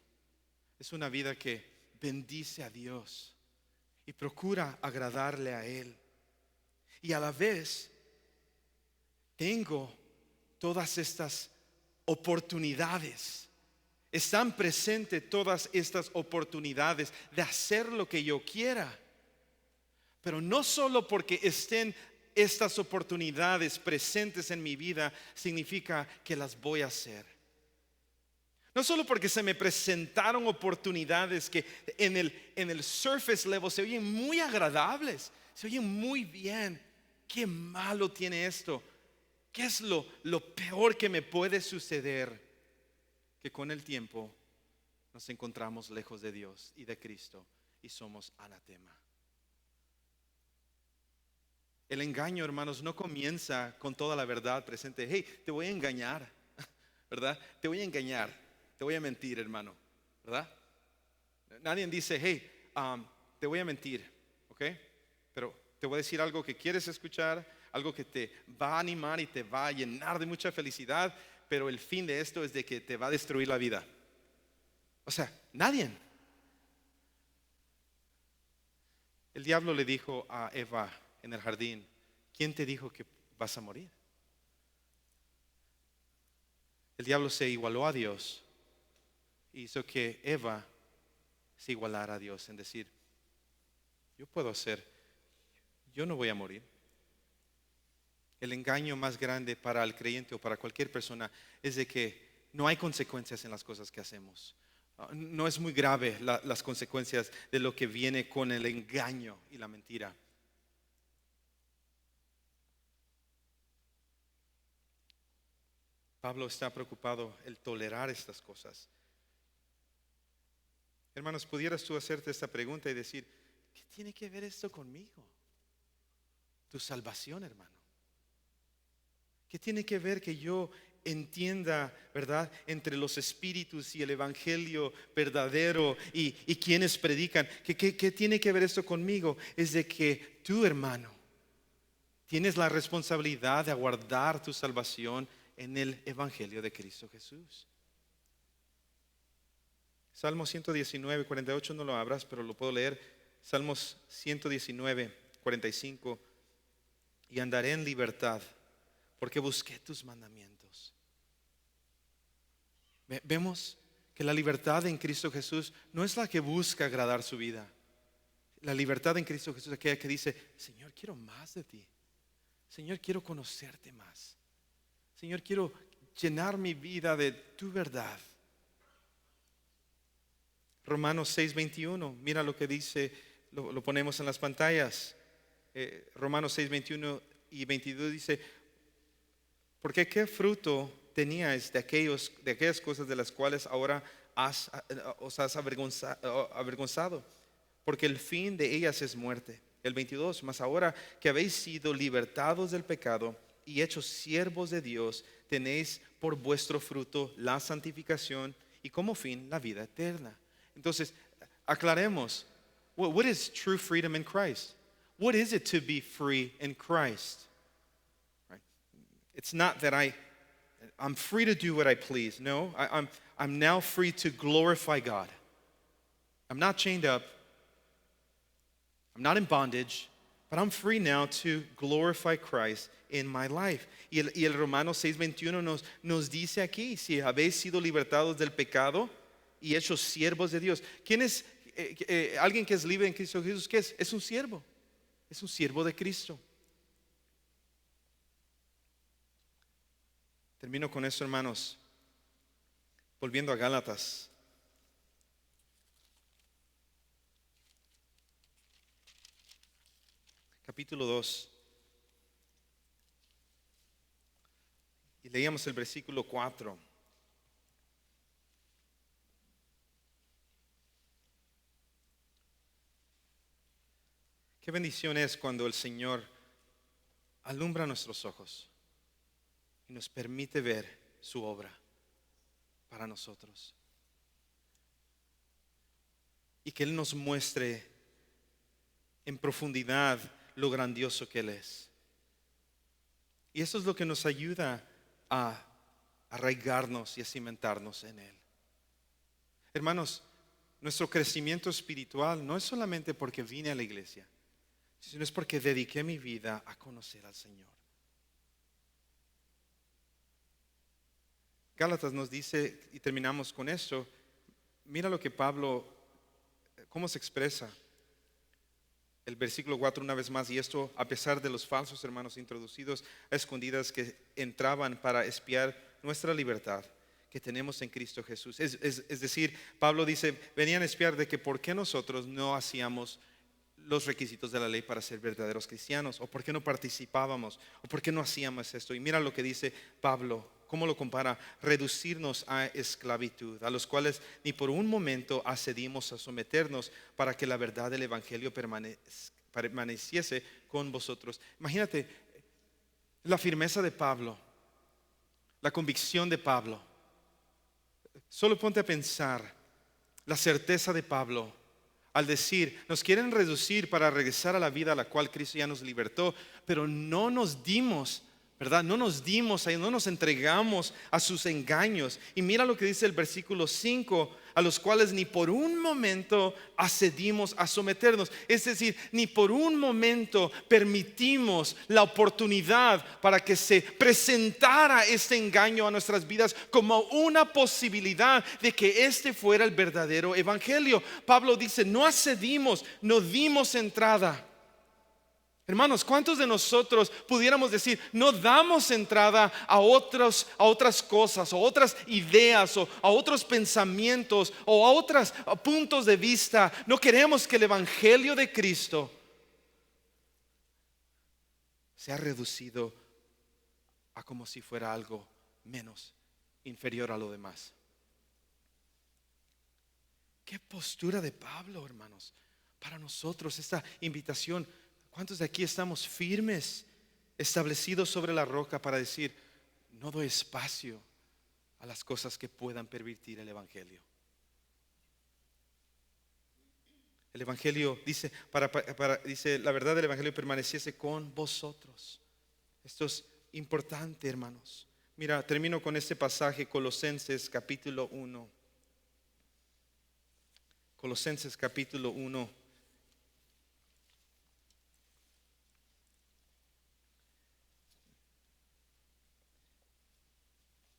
Es una vida que bendice a Dios y procura agradarle a Él. Y a la vez tengo todas estas oportunidades. Están presentes todas estas oportunidades de hacer lo que yo quiera. Pero no solo porque estén estas oportunidades presentes en mi vida significa que las voy a hacer. No solo porque se me presentaron oportunidades que en el surface level se oyen muy agradables, se oyen muy bien. ¿Qué malo tiene esto? ¿Qué es lo peor que me puede suceder? Que con el tiempo nos encontramos lejos de Dios y de Cristo y somos anatema. El engaño, hermanos, no comienza con toda la verdad presente. Hey, te voy a engañar, ¿verdad? Te voy a engañar, te voy a mentir, hermano, ¿verdad? Nadie dice: hey, te voy a mentir, ¿ok? Pero te voy a decir algo que quieres escuchar, algo que te va a animar y te va a llenar de mucha felicidad, pero el fin de esto es de que te va a destruir la vida. O sea, nadie. El diablo le dijo a Eva en el jardín: ¿quién te dijo que vas a morir? El diablo se igualó a Dios y hizo que Eva se igualara a Dios en decir: yo no voy a morir. El engaño más grande para el creyente o para cualquier persona es de que no hay consecuencias en las cosas que hacemos. No es muy grave las consecuencias de lo que viene con el engaño y la mentira. Pablo está preocupado el tolerar estas cosas. Hermanos, ¿pudieras tú hacerte esta pregunta y decir: ¿qué tiene que ver esto conmigo? Tu salvación, hermano. ¿Qué tiene que ver que yo entienda, verdad, entre los espíritus y el evangelio verdadero y quienes predican? ¿Qué tiene que ver esto conmigo? Es de que tú, hermano, tienes la responsabilidad de aguardar tu salvación en el evangelio de Cristo Jesús. Salmo 119, 48, no lo abras, pero lo puedo leer. Salmos 119, 45. Y andaré en libertad, porque busqué tus mandamientos. Vemos que la libertad en Cristo Jesús no es la que busca agradar su vida. La libertad en Cristo Jesús es aquella que dice: Señor, quiero más de ti. Señor, quiero conocerte más. Señor, quiero llenar mi vida de tu verdad. Romanos 6:21, mira lo que dice, lo ponemos en las pantallas. Romanos 6:21 y 22 dice: porque qué fruto teníais de aquellas cosas de las cuales ahora os has avergonzado, porque el fin de ellas es muerte. El 22, mas ahora que habéis sido libertados del pecado y hechos siervos de Dios, tenéis por vuestro fruto la santificación y como fin la vida eterna. Entonces, aclaremos, what is true freedom in Christ? What is it to be free in Christ? Right? It's not that I'm free to do what I please. No, I'm now free to glorify God. I'm not chained up. I'm not in bondage, but I'm free now to glorify Christ in my life. Y el Romanos 6:21 nos dice aquí: si habéis sido libertados del pecado y hechos siervos de Dios. ¿Quién es alguien que es libre en Cristo Jesús? ¿Qué es? Es un siervo. Es un siervo de Cristo. Termino con esto, hermanos. Volviendo a Gálatas. Capítulo 2. Y leíamos el versículo 4. Qué bendición es cuando el Señor alumbra nuestros ojos y nos permite ver su obra para nosotros. Y que Él nos muestre en profundidad lo grandioso que Él es. Y eso es lo que nos ayuda a arraigarnos y a cimentarnos en Él. Hermanos, nuestro crecimiento espiritual no es solamente porque vine a la iglesia, sino es porque dediqué mi vida a conocer al Señor. Gálatas nos dice, y terminamos con esto, mira lo que Pablo, cómo se expresa. El versículo 4 una vez más: y esto a pesar de los falsos hermanos introducidos a escondidas que entraban para espiar nuestra libertad que tenemos en Cristo Jesús. Es decir, Pablo dice, venían a espiar de que por qué nosotros no hacíamos los requisitos de la ley para ser verdaderos cristianos, o por qué no participábamos, o por qué no hacíamos esto. Y mira lo que dice Pablo, cómo lo compara: reducirnos a esclavitud, a los cuales ni por un momento accedimos a someternos, para que la verdad del evangelio permaneciese con vosotros. Imagínate la firmeza de Pablo, la convicción de Pablo. Solo ponte a pensar la certeza de Pablo al decir: nos quieren reducir para regresar a la vida a la cual Cristo ya nos libertó, pero no nos dimos, ¿verdad? No nos entregamos a sus engaños. Y mira lo que dice el versículo 5: a los cuales ni por un momento accedimos a someternos. Es decir, ni por un momento permitimos la oportunidad para que se presentara este engaño a nuestras vidas como una posibilidad de que este fuera el verdadero evangelio. Pablo dice: no accedimos, no dimos entrada. Hermanos, ¿cuántos de nosotros pudiéramos decir no damos entrada a otras cosas, o otras ideas, o a otros pensamientos, o a otros puntos de vista? No queremos que el evangelio de Cristo sea reducido a como si fuera algo menos, inferior a lo demás. Qué postura de Pablo, hermanos, para nosotros esta invitación. ¿Cuántos de aquí estamos firmes, establecidos sobre la roca para decir: no doy espacio a las cosas que puedan pervertir el evangelio? El evangelio dice, dice, la verdad del evangelio permaneciese con vosotros. Esto es importante, hermanos. Mira, termino con este pasaje, Colosenses capítulo 1. Colosenses capítulo 1.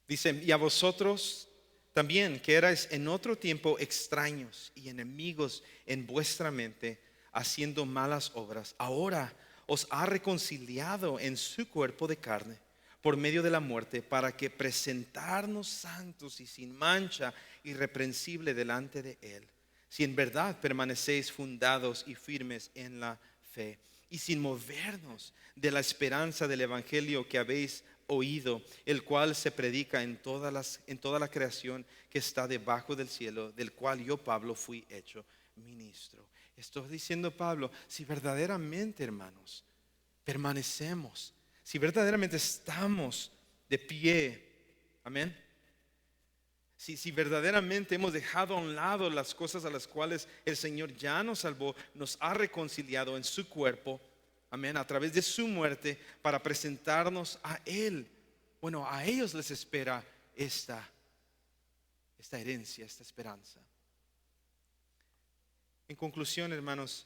Dice: y a vosotros También que erais en otro tiempo extraños y enemigos en vuestra mente, haciendo malas obras, ahora os ha reconciliado en su cuerpo de carne por medio de la muerte, para que presentarnos santos y sin mancha, irreprensible delante de Él, si en verdad permanecéis fundados y firmes en la fe, y sin movernos de la esperanza del evangelio que habéis oído, el cual se predica en toda la creación que está debajo del cielo, del cual yo, Pablo, fui hecho ministro. Estoy diciendo, Pablo, si verdaderamente, hermanos, permanecemos, si verdaderamente estamos de pie, amén. Si verdaderamente hemos dejado a un lado las cosas a las cuales el Señor ya nos salvó, nos ha reconciliado en su cuerpo, amén, a través de su muerte, para presentarnos a Él. Bueno, a ellos les espera esta herencia, esta esperanza. En conclusión, hermanos,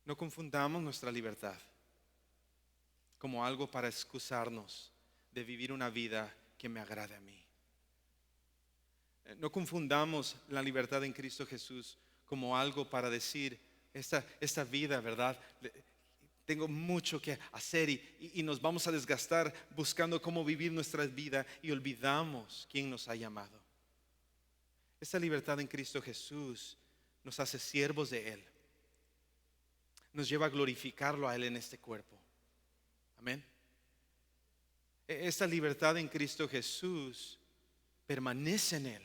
no confundamos nuestra libertad como algo para excusarnos de vivir una vida que me agrade a mí. No confundamos la libertad en Cristo Jesús como algo para decir, esta vida, ¿verdad? Tengo mucho que hacer y nos vamos a desgastar buscando cómo vivir nuestra vida y olvidamos quién nos ha llamado. Esta libertad en Cristo Jesús nos hace siervos de Él. Nos lleva a glorificarlo a Él en este cuerpo. Amén. Esta libertad en Cristo Jesús permanece en Él.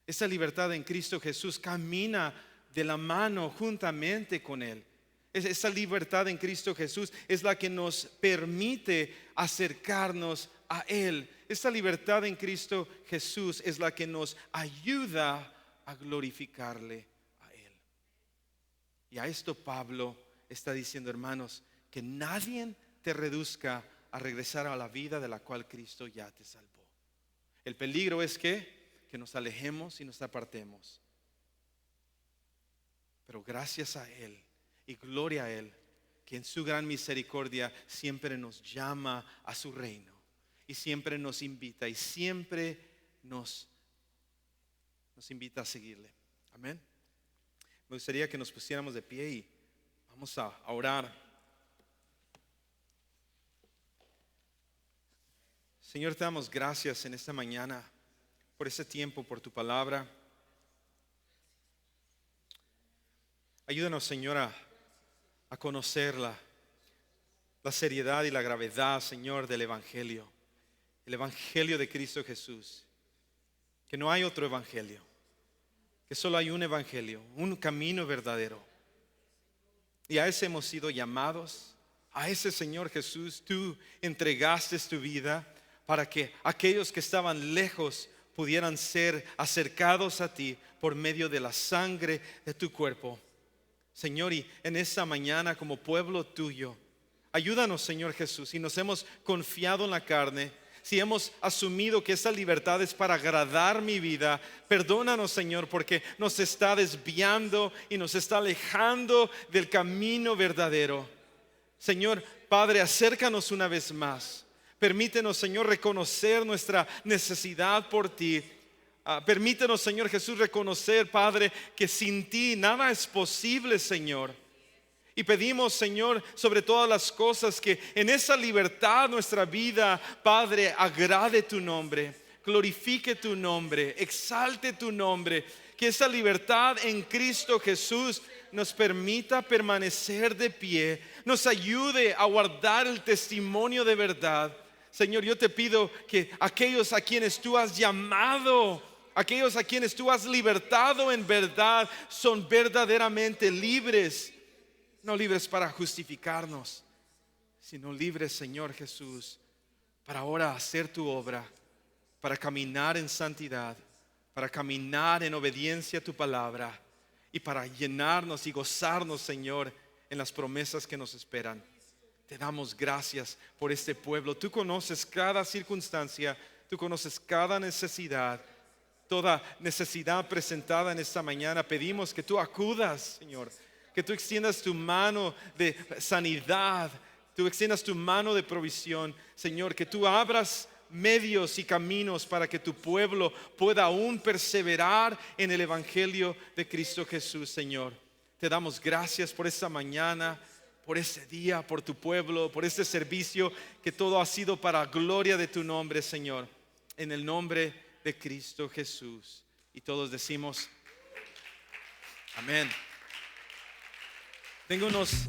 Esta libertad en Cristo Jesús camina de la mano juntamente con Él. Esa libertad en Cristo Jesús es la que nos permite acercarnos a Él. Esta libertad en Cristo Jesús es la que nos ayuda a glorificarle a Él. Y a esto Pablo está diciendo, hermanos, que nadie te reduzca a regresar a la vida de la cual Cristo ya te salvó. El peligro es que nos alejemos y nos apartemos. Pero gracias a Él y gloria a Él, que en su gran misericordia siempre nos llama a su reino y siempre nos invita y siempre nos invita a seguirle. Amén. Me gustaría que nos pusiéramos de pie y vamos a orar. Señor, te damos gracias en esta mañana por ese tiempo, por tu palabra. Ayúdanos, Señor, a conocer la seriedad y la gravedad, Señor, del Evangelio. El Evangelio de Cristo Jesús. Que no hay otro Evangelio. Que solo hay un Evangelio, un camino verdadero. Y a ese hemos sido llamados. A ese, Señor Jesús, tú entregaste tu vida para que aquellos que estaban lejos pudieran ser acercados a ti por medio de la sangre de tu cuerpo. Señor, y en esta mañana como pueblo tuyo, ayúdanos, Señor Jesús, si nos hemos confiado en la carne, si hemos asumido que esa libertad es para agradar mi vida, perdónanos, Señor, porque nos está desviando y nos está alejando del camino verdadero. Señor, Padre, acércanos una vez más. Permítenos, Señor, reconocer nuestra necesidad por ti. Permítenos, Señor Jesús, reconocer, Padre, que sin ti nada es posible, Señor. Y pedimos, Señor, sobre todas las cosas, que en esa libertad nuestra vida, Padre, agrade tu nombre, glorifique tu nombre, exalte tu nombre. Que esa libertad en Cristo Jesús nos permita permanecer de pie, nos ayude a guardar el testimonio de verdad. Señor, yo te pido que aquellos a quienes tú has llamado, aquellos a quienes tú has libertado en verdad, son verdaderamente libres. No libres para justificarnos, sino libres, Señor Jesús, para ahora hacer tu obra, para caminar en santidad, para caminar en obediencia a tu palabra y para llenarnos y gozarnos, Señor, en las promesas que nos esperan. Te damos gracias por este pueblo. Tú conoces cada circunstancia, tú conoces cada necesidad, toda necesidad presentada en esta mañana. Pedimos que tú acudas, Señor, que tú extiendas tu mano de sanidad, tú extiendas tu mano de provisión, Señor, que tú abras medios y caminos para que tu pueblo pueda aún perseverar en el Evangelio de Cristo Jesús, Señor. Te damos gracias por esta mañana, por este día, por tu pueblo, por este servicio, que todo ha sido para gloria de tu nombre, Señor. En el nombre de Cristo Jesús. Y todos decimos amén. Tengo unos